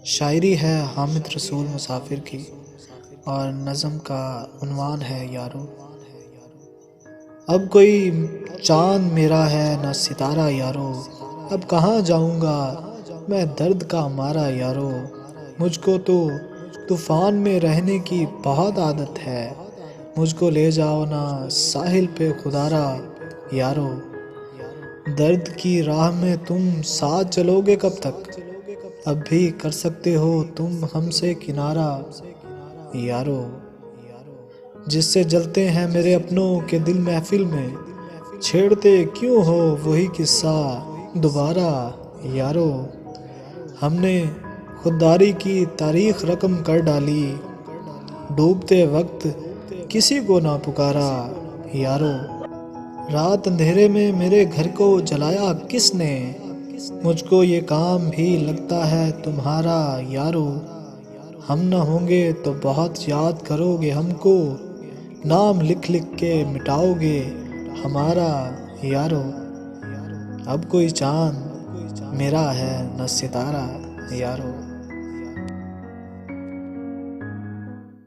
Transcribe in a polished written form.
शायरी है हामिद रसूल मुसाफिर की और नज़म का उन्वान है यारो। अब कोई चांद मेरा है न सितारा यारो, अब कहाँ जाऊँगा मैं दर्द का मारा यारो। मुझको तो तूफ़ान में रहने की बहुत आदत है, मुझको ले जाओ ना साहिल पे खुदारा यारो। दर्द की राह में तुम साथ चलोगे कब तक, अब भी कर सकते हो तुम हमसे किनारा यारो। जिससे जलते हैं मेरे अपनों के दिल महफिल में, छेड़ते क्यों हो वही किस्सा दोबारा यारो। हमने खुददारी की तारीख रकम कर डाली, डूबते वक्त किसी को ना पुकारा यारो। रात अंधेरे में मेरे घर को जलाया किसने, मुझको ये काम भी लगता है तुम्हारा यारो। हम न होंगे तो बहुत याद करोगे हमको, नाम लिख लिख के मिटाओगे हमारा यारो। अब कोई चांद मेरा है न सितारा यारो।